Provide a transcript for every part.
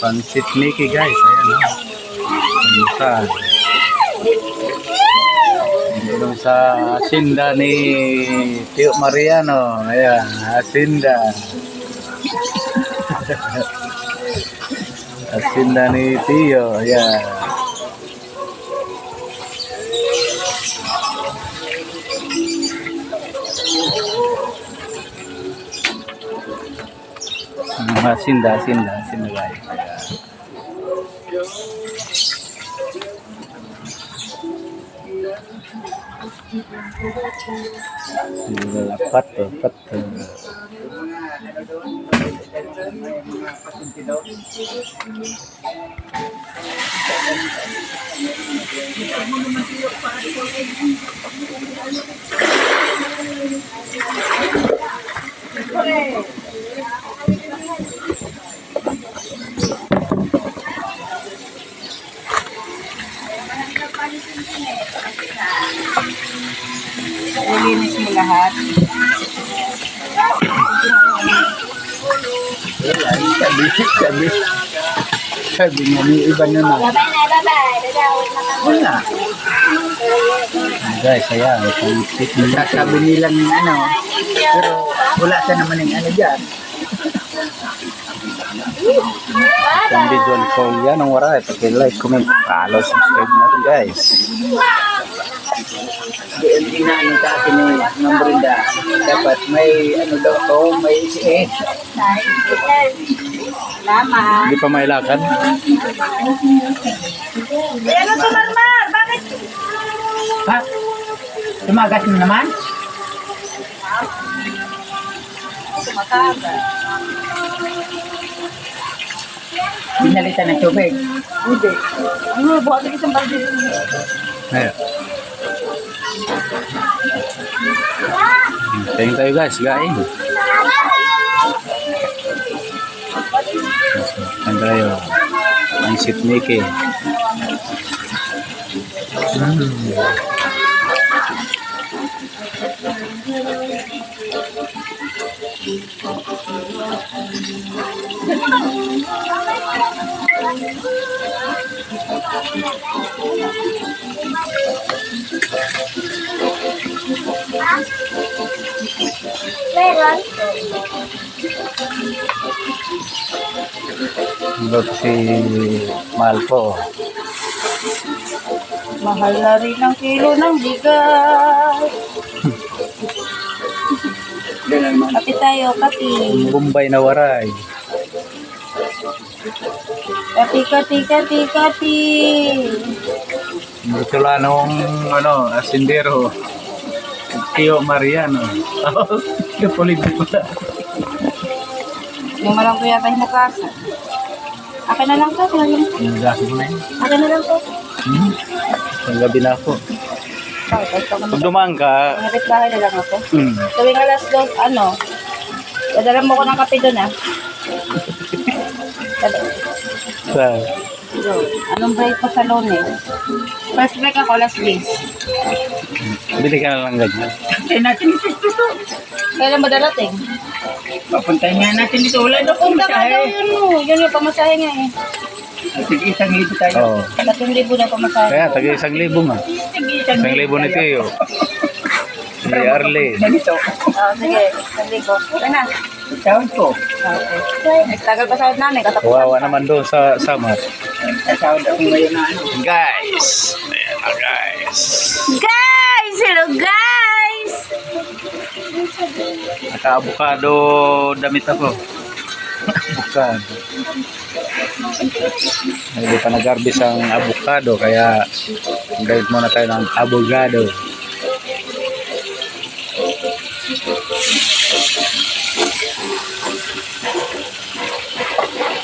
Pansit Mickey guys, ayan o. Pansit. Dito sa asinda ni Tio Mariano. Ayan, asinda. Asinda ni Tio, ayan. Asinda guys. Lapat. Nilinis mo lahat. Sabi nga ni iba na na. Wala. Guys, ayan. Sabi nilang ano, pero wala ka naman ng ano dyan. Ang video ko yan ang waray. Pag-like, comment, follow, subscribe natin guys. Hindi na ano sa akin yung Brenda. Dapat may ano daw to, may CS. Salamat. Hindi pa mailakad. Ano to, Marmar? Bakit? Ha? Tumagat mo naman? Tumatagal. Pinalitan ng tubig. Hindi. Ano, buhat ng isang balde. Ayan. Thank tayo guys, gain. Thank tayo. Pansit Mickey. Meron. Ito si Malpo. Mahal na rin ang kilo ng bigas. Kapi tayo, kapi. Bombay na waray. Kapi. Ito lang nung asindero. Tio Mariano. Kapulig pala. Yung malang ko yata yung mukasa. Akin na lang to. Nagasi ko na yun. Akin na lang to. Ang gabi na ako. Pag dumaan ka, Ngapit bahay na lang ako. hmm, Tuwing alas 2, dadala mo ko ng kape doon sa, Anong break ko sa Lunes? First break ako, alas 10. bili ka na lang ganyan. Puntayin natin ito. Kailan ba darating? Papuntayin nga natin ito. Wala na kung Punta ka daw yun mo. Yun yung pamasahe nga eh. Sige, 1,000 tayo. Oo. 3,000 na pamasahe. Kaya, taga 1,000 nga. Sige, 1,000 ni Tio. Si Arlene. Ganito. Sige, 1,000. Okay na. Sahod ko. Okay. Nagtagal pa sahod namin. Kawawa naman doon sa Samar. Sahod ako ngayon na ano. Guys! Ayan na guys. Guys! Hello guys! Naka-avocado damit ako. Avocado. Hindi pa nag-harvest ang avocado kaya gawin muna tayo ng avocado.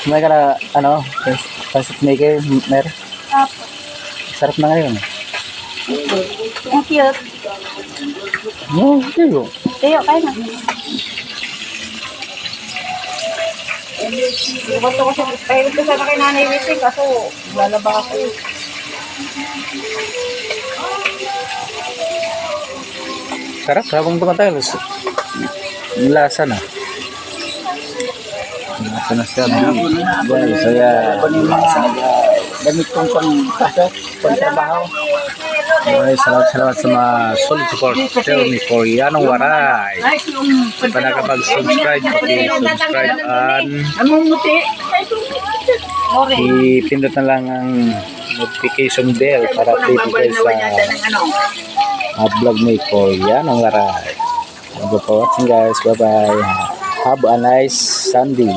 May ka na, pansit maker, mer? Sarap na ngayon. Ang cute. No, Tio. Tayo, kayo na. Gusto ko siya, pahilig ko sana kay Nanay Witting, kaso lalaba ako. Sarap, habang tumatagal. Lasa na. Nasa na siya. Guys, saya. Damit kong pang-pasok, pang-trabaho. Ay, salamat sa mga solid supporter ni Koreanong Waray. Kung pa nakapag-subscribe, paki-subscribe and Namumuti. Sorry. i-pindot na lang ang notification bell para update kayo sa vlog ni Koreanong Waray. Thank you for watching guys. Bye-bye. Have a nice Sunday.